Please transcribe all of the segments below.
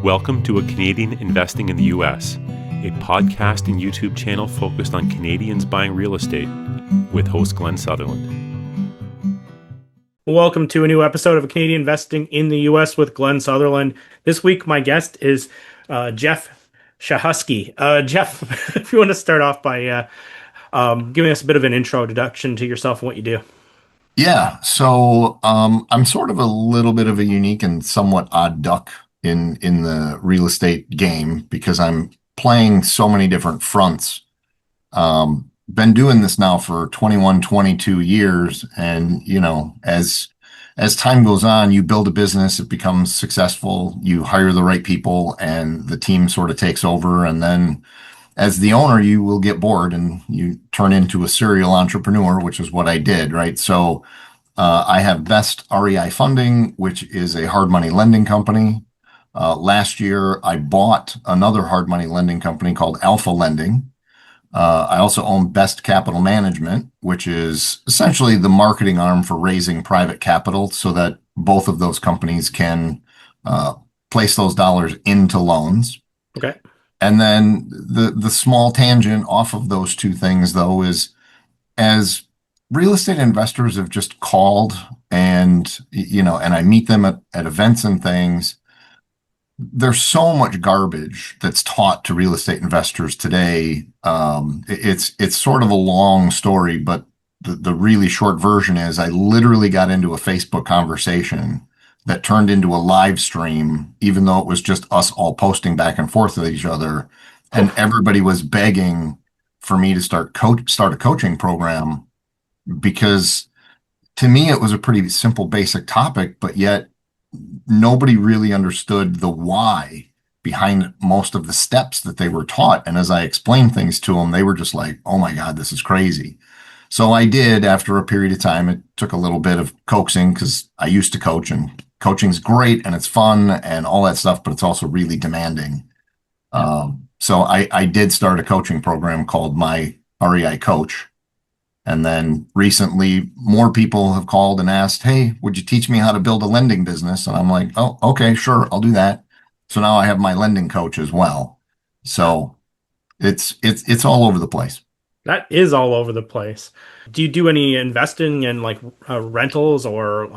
Welcome to A Canadian Investing in the U.S., a podcast and YouTube channel focused on Canadians buying real estate with host Glen Sutherland. Welcome to a new episode of A Canadian Investing in the U.S. with Glen Sutherland. This week, my guest is Jeff Cichocki. Jeff, if you want to start off by giving us a bit of an introduction to yourself and what you do. Yeah, so I'm sort of a little bit of a unique and somewhat odd duck in the real estate game because I'm playing so many different fronts. Been doing this now for 21, 22 years, and as time goes on, you build a business, it becomes successful, you hire the right people, and the team sort of takes over, and then as the owner, you will get bored and you turn into a serial entrepreneur, which is what I did, right? So I have Best REI Funding, which is a hard money lending company. Last year, I bought another hard money lending company called Alpha Lending. I also own Best Capital Management, which is essentially the marketing arm for raising private capital so that both of those companies can place those dollars into loans. Okay. And then the small tangent off of those two things, though, is as real estate investors have just called and I meet them at events and things, there's so much garbage that's taught to real estate investors today. It's sort of a long story, but the really short version is I literally got into a Facebook conversation that turned into a live stream, even though it was just us all posting back and forth with each other. And everybody was begging for me to start a coaching program because to me, it was a pretty simple, basic topic, but yet nobody really understood the why behind most of the steps that they were taught. And as I explained things to them, they were just like, oh my God, this is crazy. So I did, after a period of time, it took a little bit of coaxing because I used to coach, and coaching's great and it's fun and all that stuff, but it's also really demanding. So I did start a coaching program called My REI Coach. And then recently more people have called and asked, hey, would you teach me how to build a lending business? And I'm like, oh, okay, sure, I'll do that. So now I have my lending coach as well. So it's all over the place. That is all over the place. Do you do any investing in like rentals or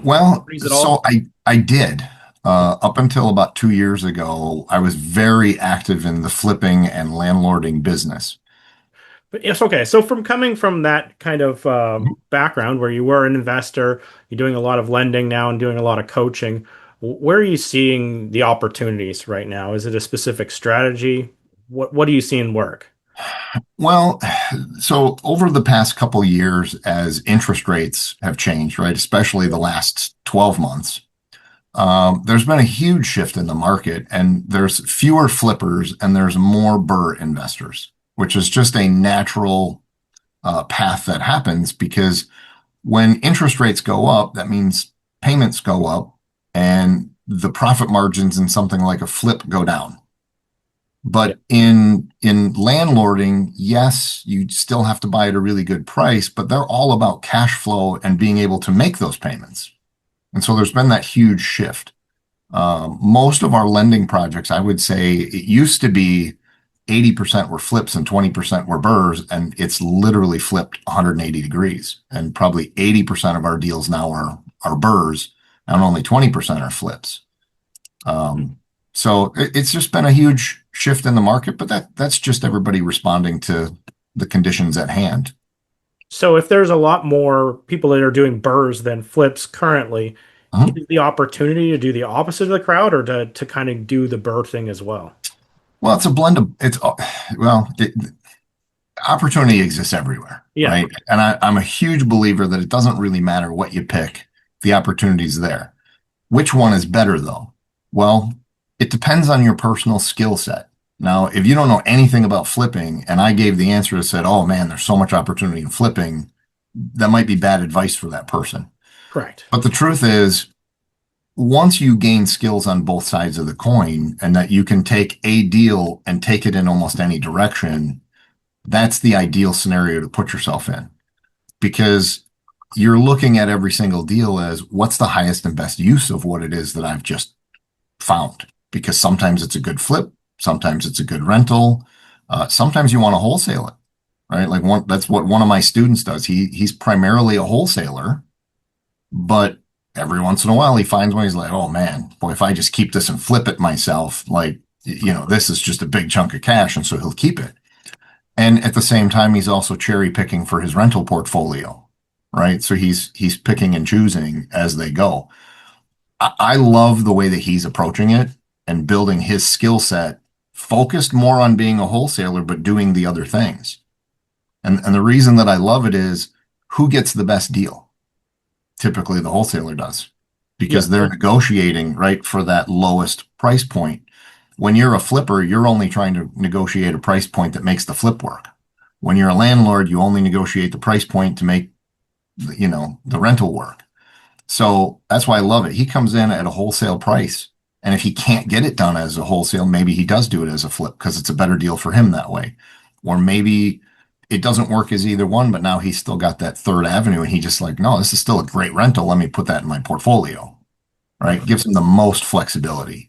Well, so I did. Up until about 2 years ago, I was very active in the flipping and landlording business. But it's okay. So coming from that kind of background where you were an investor, you're doing a lot of lending now and doing a lot of coaching, where are you seeing the opportunities right now? Is it a specific strategy? What do you see in work? Well, so over the past couple of years, as interest rates have changed, right, especially the last 12 months, there's been a huge shift in the market, and there's fewer flippers and there's more BRRRR investors, which is just a natural path that happens because when interest rates go up, that means payments go up and the profit margins in something like a flip go down. But in landlording, yes, you still have to buy at a really good price, but they're all about cash flow and being able to make those payments. And so there's been that huge shift. Most of our lending projects, I would say it used to be 80% were flips and 20% were BRRRRs, and it's literally flipped 180 degrees. And probably 80% of our deals now are BRRRRs, and only 20% are flips. So it's just been a huge shift in the market, but that's just everybody responding to the conditions at hand. So if there's a lot more people that are doing BRRRRs than flips currently, is the opportunity to do the opposite of the crowd or to kind of do the BRRRR thing as well? Well, it's a blend of opportunity exists everywhere, right? And I'm a huge believer that it doesn't really matter what you pick, the opportunity's there. Which one is better though? Well, it depends on your personal skill set. Now, if you don't know anything about flipping and I gave the answer that said, oh man, there's so much opportunity in flipping, that might be bad advice for that person. Correct. But the truth is, once you gain skills on both sides of the coin and that you can take a deal and take it in almost any direction, that's the ideal scenario to put yourself in. Because you're looking at every single deal as what's the highest and best use of what it is that I've just found, because sometimes it's a good flip, sometimes it's a good rental, sometimes you want to wholesale it, right? Like that's what one of my students does. He's primarily a wholesaler, but every once in a while he finds one. He's like, oh man, boy, if I just keep this and flip it myself, like, this is just a big chunk of cash. And so he'll keep it. And at the same time, he's also cherry picking for his rental portfolio, right? So he's picking and choosing as they go. I love the way that he's approaching it and building his skill set, focused more on being a wholesaler, but doing the other things. And the reason that I love it is, who gets the best deal? Typically the wholesaler does, because they're negotiating right for that lowest price point. When you're a flipper, you're only trying to negotiate a price point that makes the flip work. When you're a landlord, you only negotiate the price point to make, the rental work. So that's why I love it. He comes in at a wholesale price. And if he can't get it done as a wholesale, maybe he does do it as a flip because it's a better deal for him that way. Or maybe it doesn't work as either one, but now he's still got that third avenue and he just like, no, this is still a great rental. Let me put that in my portfolio, right? Gives him the most flexibility.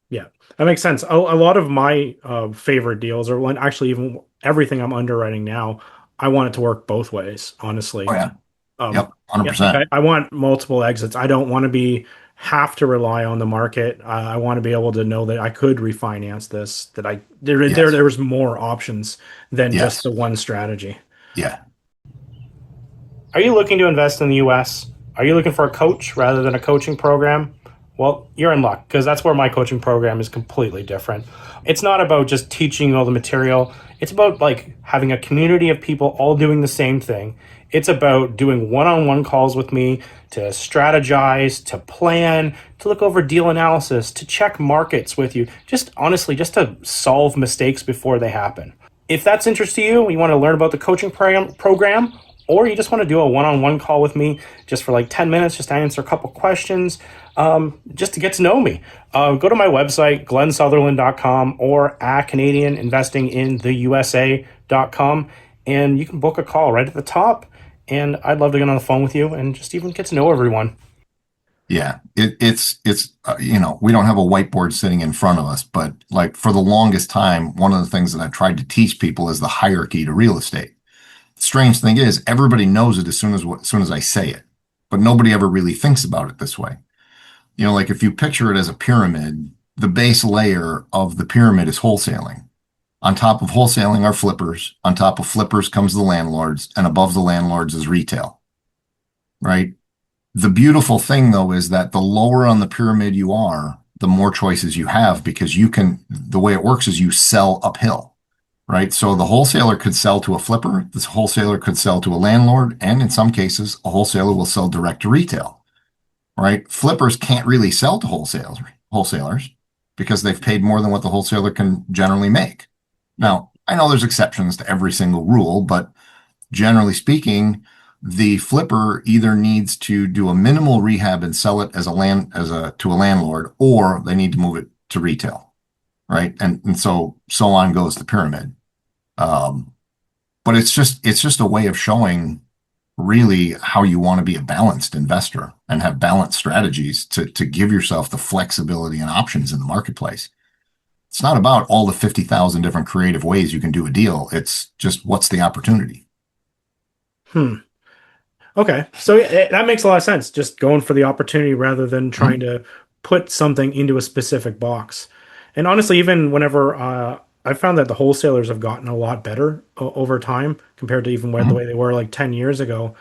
Yeah, that makes sense. A lot of my favorite deals, or when actually even everything I'm underwriting now, I want it to work both ways, honestly. Oh, yeah. Yep, Yeah, 100%. like I want multiple exits. I don't want to have to rely on the market. I want to be able to know that I could refinance this, that there was more options than just the one strategy. Yeah. Are you looking to invest in the US? Are you looking for a coach rather than a coaching program? Well, you're in luck, because that's where my coaching program is completely different. It's not about just teaching all the material. It's about like having a community of people all doing the same thing. It's about doing one-on-one calls with me to strategize, to plan, to look over deal analysis, to check markets with you. Just honestly, just to solve mistakes before they happen. If that's interest to you, you want to learn about the coaching program, or you just want to do a one-on-one call with me just for like 10 minutes, just to answer a couple questions, just to get to know me, go to my website, glensutherland.com, or at CanadianInvestingInTheUSA.com, and you can book a call right at the top. And I'd love to get on the phone with you and just even get to know everyone. Yeah, it's we don't have a whiteboard sitting in front of us, but like for the longest time, one of the things that I've tried to teach people is the hierarchy to real estate. The strange thing is, everybody knows it as soon as I say it, but nobody ever really thinks about it this way. Like if you picture it as a pyramid, the base layer of the pyramid is wholesaling. On top of wholesaling are flippers. On top of flippers comes the landlords, and above the landlords is retail, right? The beautiful thing, though, is that the lower on the pyramid you are, the more choices you have, because the way it works is you sell uphill, right? So the wholesaler could sell to a flipper, this wholesaler could sell to a landlord, and in some cases, a wholesaler will sell direct to retail, right? Flippers can't really sell to wholesalers because they've paid more than what the wholesaler can generally make. Now, I know there's exceptions to every single rule, but generally speaking, the flipper either needs to do a minimal rehab and sell it to a landlord, or they need to move it to retail, right? And so on goes the pyramid. But it's just a way of showing really how you want to be a balanced investor and have balanced strategies to give yourself the flexibility and options in the marketplace. It's not about all the 50,000 different creative ways you can do a deal. It's just, what's the opportunity? Okay. So that makes a lot of sense. Just going for the opportunity rather than trying to put something into a specific box. And honestly, even whenever I found that the wholesalers have gotten a lot better over time compared to even the way they were like 10 years ago.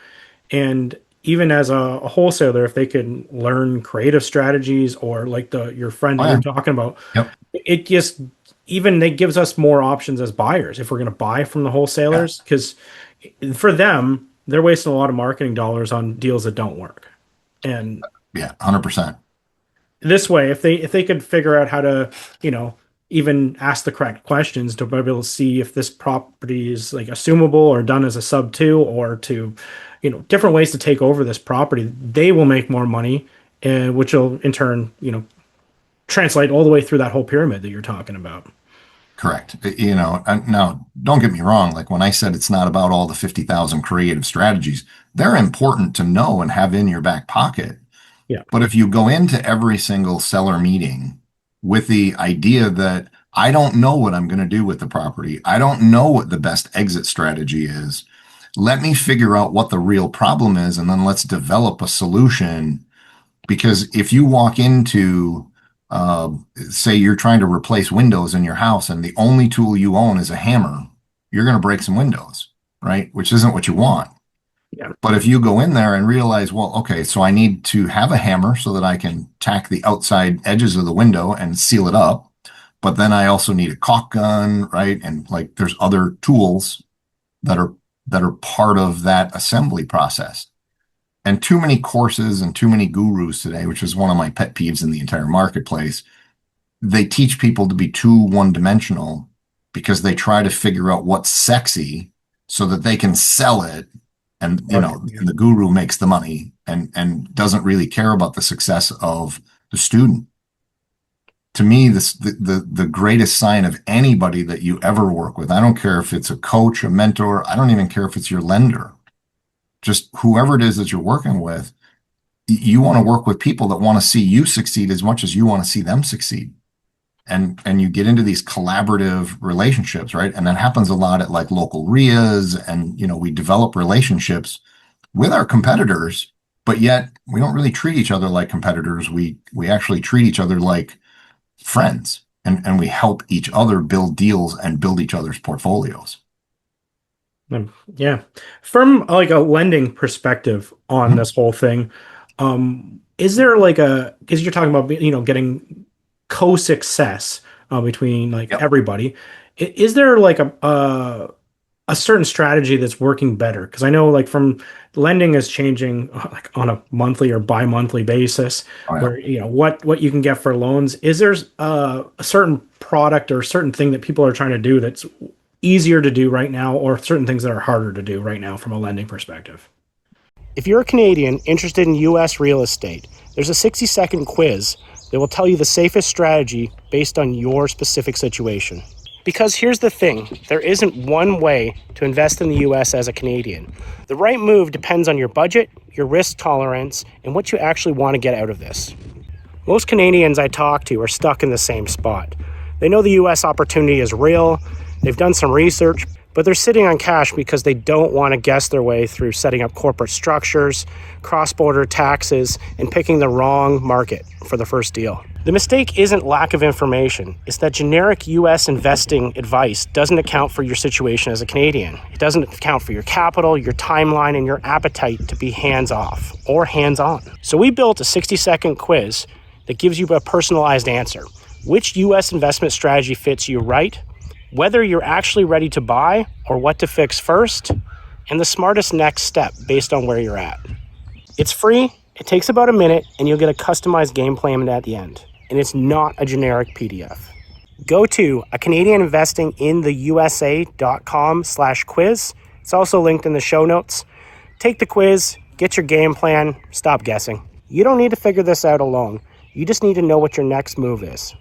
And even as a wholesaler, if they could learn creative strategies, or like your friend that you're talking about, it just it gives us more options as buyers if we're going to buy from the wholesalers, because for them, they're wasting a lot of marketing dollars on deals that don't work. And 100%. This way, if they could figure out how to, even ask the correct questions to be able to see if this property is like assumable or done as a sub 2, or to, different ways to take over this property, they will make more money, which will in turn, translate all the way through that whole pyramid that you're talking about. Correct. Now don't get me wrong. Like when I said it's not about all the 50,000 creative strategies, they're important to know and have in your back pocket. Yeah. But if you go into every single seller meeting with the idea that I don't know what I'm going to do with the property, I don't know what the best exit strategy is, let me figure out what the real problem is, and then let's develop a solution. Because if you walk into, say you're trying to replace windows in your house and the only tool you own is a hammer, you're going to break some windows, right? Which isn't what you want. Yeah. But if you go in there and realize, well, okay, so I need to have a hammer so that I can tack the outside edges of the window and seal it up. But then I also need a caulk gun, right? And like there's other tools that are part of that assembly process. And too many courses and too many gurus today, which is one of my pet peeves in the entire marketplace, they teach people to be too one-dimensional because they try to figure out what's sexy so that they can sell it. And the guru makes the money and doesn't really care about the success of the student. To me, the greatest sign of anybody that you ever work with, I don't care if it's a coach, a mentor, I don't even care if it's your lender, just whoever it is that you're working with, you want to work with people that want to see you succeed as much as you want to see them succeed. And you get into these collaborative relationships, right? And that happens a lot at like local RIAs, and we develop relationships with our competitors, but yet we don't really treat each other like competitors. We actually treat each other like friends, and we help each other build deals and build each other's portfolios. Yeah. From like a lending perspective on this whole thing, is there like because you're talking about, getting co-success between like everybody, is there like a certain strategy that's working better? Because I know like from lending is changing like on a monthly or bi-monthly basis, where what you can get for loans. Is there a certain product or certain thing that people are trying to do that's easier to do right now, or certain things that are harder to do right now from a lending perspective? If you're a Canadian interested in U.S. real estate, there's a 60-second quiz that will tell you the safest strategy based on your specific situation. Because here's the thing, there isn't one way to invest in the U.S. as a Canadian. The right move depends on your budget, your risk tolerance, and what you actually want to get out of this. Most Canadians I talk to are stuck in the same spot. They know the U.S. opportunity is real, they've done some research, but they're sitting on cash because they don't want to guess their way through setting up corporate structures, cross-border taxes, and picking the wrong market for the first deal. The mistake isn't lack of information, it's that generic US investing advice doesn't account for your situation as a Canadian. It doesn't account for your capital, your timeline, and your appetite to be hands-off or hands-on. So we built a 60-second quiz that gives you a personalized answer. Which US investment strategy fits you right? Whether you're actually ready to buy or what to fix first, and the smartest next step based on where you're at. It's free, it takes about a minute, and you'll get a customized game plan at the end. And it's not a generic PDF. Go to CanadianInvestingInTheUSA.com/quiz. It's also linked in the show notes. Take the quiz, get your game plan, stop guessing. You don't need to figure this out alone. You just need to know what your next move is.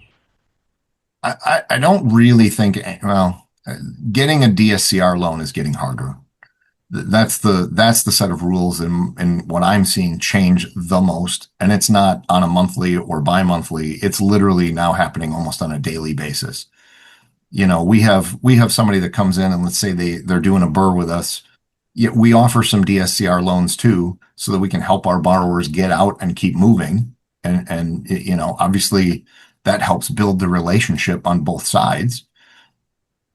I don't really think, getting a DSCR loan is getting harder. That's the set of rules and what I'm seeing change the most. And it's not on a monthly or bi-monthly. It's literally now happening almost on a daily basis. We have somebody that comes in and let's say they're doing a BRRRR with us. Yet we offer some DSCR loans too, so that we can help our borrowers get out and keep moving. And obviously that helps build the relationship on both sides.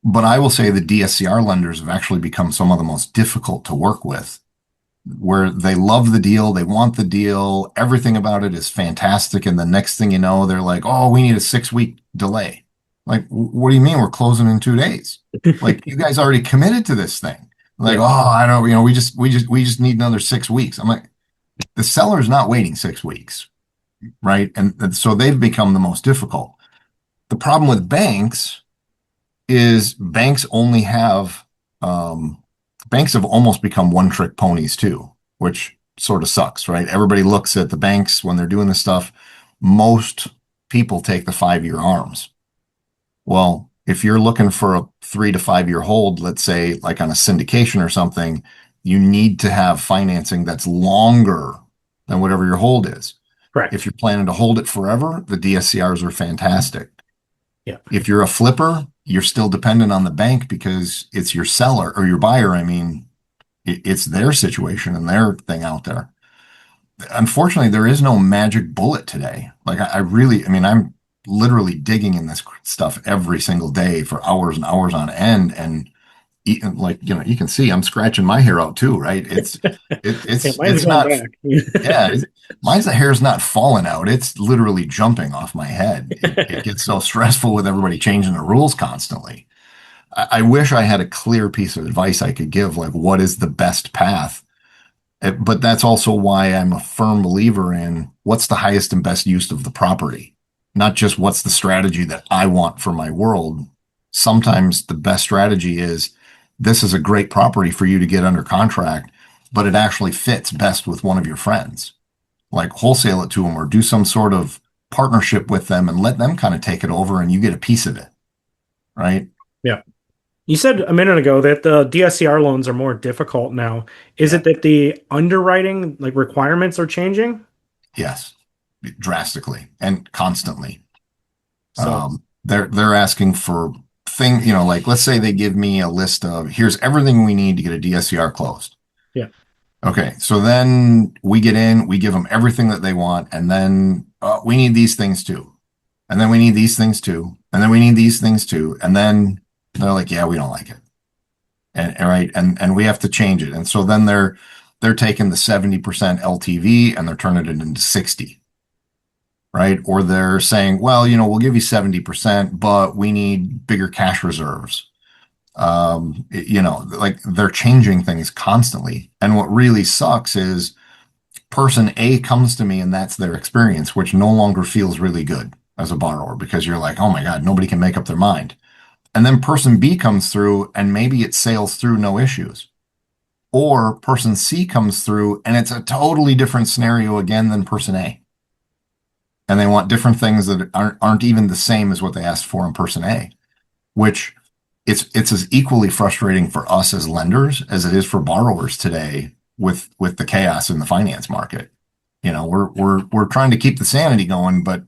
But I will say the DSCR lenders have actually become some of the most difficult to work with, where they love the deal, they want the deal, everything about it is fantastic. And the next thing you know, they're like, oh, we need a 6-week delay. Like, what do you mean we're closing in 2 days? Like, you guys already committed to this thing. Like, oh, I don't, we just need another 6 weeks. I'm like, the seller's not waiting 6 weeks, right? And so they've become the most difficult. The problem with banks is banks have almost become one-trick ponies too, which sort of sucks, right? Everybody looks at the banks when they're doing this stuff. Most people take the 5-year ARMs. Well, if you're looking for a 3 to 5 year hold, let's say like on a syndication or something, you need to have financing that's longer than whatever your hold is. Correct. If you're planning to hold it forever, the DSCRs are fantastic. Yeah. If you're a flipper, you're still dependent on the bank because it's your seller or your buyer. I mean, it's their situation and their thing out there. Unfortunately, there is no magic bullet today. Like I mean, I'm literally digging in this stuff every single day for hours and hours on end. And like, you can see I'm scratching my hair out too, right? Mine's it's going not, back. yeah, mine's the hair's not falling out. It's literally jumping off my head. It gets so stressful with everybody changing the rules constantly. I wish I had a clear piece of advice I could give, like what is the best path? But that's also why I'm a firm believer in what's the highest and best use of the property, not just what's the strategy that I want for my world. Sometimes the best strategy is this is a great property for you to get under contract, but it actually fits best with one of your friends. Like wholesale it to them or do some sort of partnership with them and let them kind of take it over and you get a piece of it. Right? Yeah. You said a minute ago that the DSCR loans are more difficult now. Is it that the underwriting like requirements are changing? Yes, drastically and constantly. So They're asking for like let's say they give me a list of here's everything we need to get a DSCR closed. yeah. Okay, so then we get in, we give them everything that they want, and then we need these things too, and then we need these things too, and then we need these things too, and then they're like, yeah, we don't like it, and we have to change it, and so then they're taking the 70% LTV and they're turning it into 60, right? Or they're saying, well, we'll give you 70%, but we need bigger cash reserves. Like they're changing things constantly. And what really sucks is person A comes to me and that's their experience, which no longer feels really good as a borrower because you're like, oh my God, nobody can make up their mind. And then person B comes through and maybe it sails through no issues. Or person C comes through and it's a totally different scenario again than person A. And they want different things that aren't even the same as what they asked for in person A, which it's as equally frustrating for us as lenders as it is for borrowers today with the chaos in the finance market. We're trying to keep the sanity going, but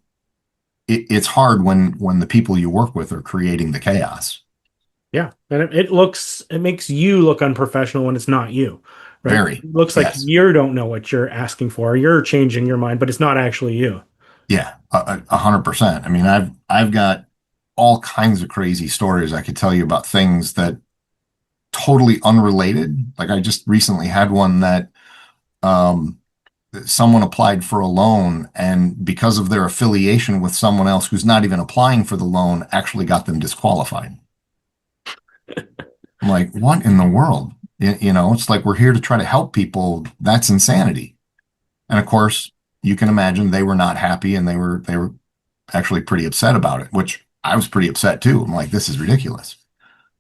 it's hard when the people you work with are creating the chaos. Yeah, and it makes you look unprofessional when it's not you, right? Very. It looks like Yes. you don't know what you're asking for. You're changing your mind, but it's not actually you. Yeah, 100%. I mean, I've got all kinds of crazy stories I could tell you about things that totally unrelated. Like I just recently had one that someone applied for a loan and because of their affiliation with someone else who's not even applying for the loan actually got them disqualified. I'm like, what in the world? It's like we're here to try to help people. That's insanity. And of course, you can imagine they were not happy and they were actually pretty upset about it, which I was pretty upset too. I'm like, this is ridiculous.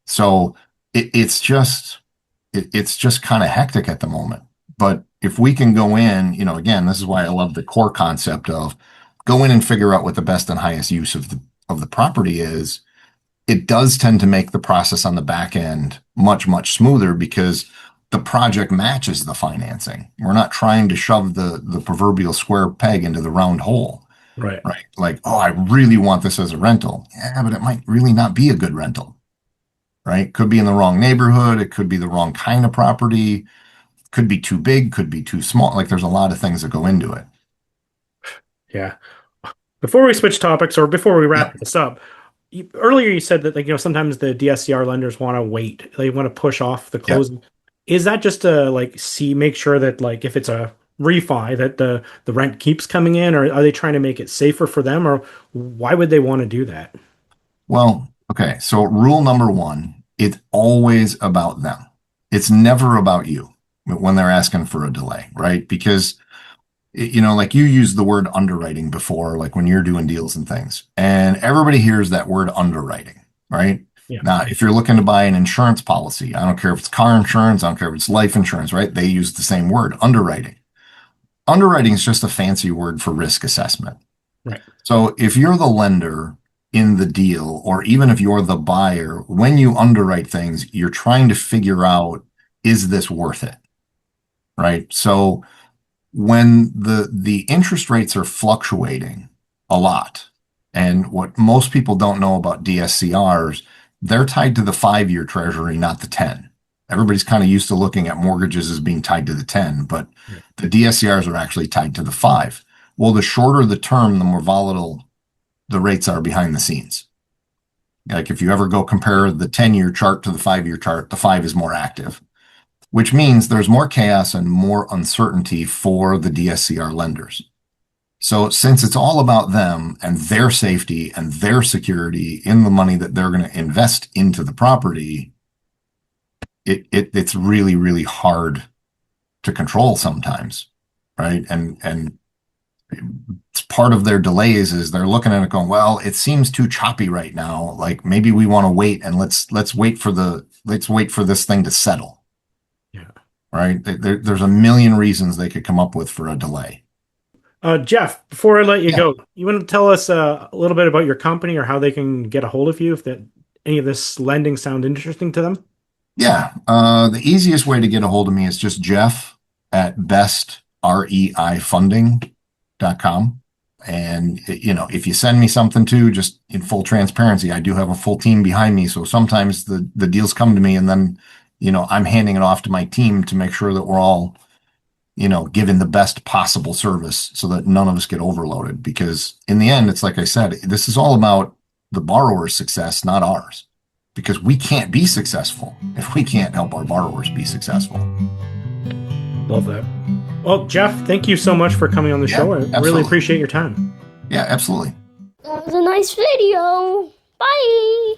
So it's just kind of hectic at the moment. But if we can go in, again, this is why I love the core concept of go in and figure out what the best and highest use of the property is. It does tend to make the process on the back end much, much smoother because the project matches the financing. We're not trying to shove the proverbial square peg into the round hole. Right. Right. Like, oh, I really want this as a rental. Yeah, but it might really not be a good rental. Right. Could be in the wrong neighborhood. It could be the wrong kind of property. Could be too big, could be too small. Like there's a lot of things that go into it. Yeah. Before we switch topics or before we wrap this up, earlier you said that sometimes the DSCR lenders want to wait. They want to push off the closing. Yep. Is that just to make sure that if it's a refi that the rent keeps coming in, or are they trying to make it safer for them, or why would they want to do that? Well, okay. So rule number one, it's always about them. It's never about you when they're asking for a delay, right? Because, like you used the word underwriting before, like when you're doing deals and things, and everybody hears that word underwriting, right? Yeah. Now, if you're looking to buy an insurance policy, I don't care if it's car insurance, I don't care if it's life insurance, right? They use the same word, underwriting. Underwriting is just a fancy word for risk assessment. Right. So if you're the lender in the deal, or even if you're the buyer, when you underwrite things, you're trying to figure out, is this worth it? Right. So when the interest rates are fluctuating a lot, and what most people don't know about DSCRs, they're tied to the 5-year treasury, not the 10. Everybody's kind of used to looking at mortgages as being tied to the 10, but the DSCRs are actually tied to the 5. Well, the shorter the term, the more volatile the rates are behind the scenes. Like if you ever go compare the 10-year chart to the 5-year chart, the 5 is more active, which means there's more chaos and more uncertainty for the DSCR lenders. So since it's all about them and their safety and their security in the money that they're going to invest into the property, it's really, really hard to control sometimes, right? And it's part of their delays is they're looking at it going, well, it seems too choppy right now. Like maybe we want to wait and let's wait for this thing to settle. Yeah. Right. There's a million reasons they could come up with for a delay. Jeff, before I let you go, you want to tell us a little bit about your company or how they can get a hold of you if any of this lending sound interesting to them? Yeah. The easiest way to get a hold of me is just Jeff at bestreifunding.com. And, if you send me something too, just in full transparency, I do have a full team behind me. So sometimes the deals come to me and then, I'm handing it off to my team to make sure that we're all, given the best possible service so that none of us get overloaded. Because in the end, it's like I said, this is all about the borrower's success, not ours. Because we can't be successful if we can't help our borrowers be successful. Love that. Well, Jeff, thank you so much for coming on the show. I really appreciate your time. Yeah, absolutely. That was a nice video. Bye.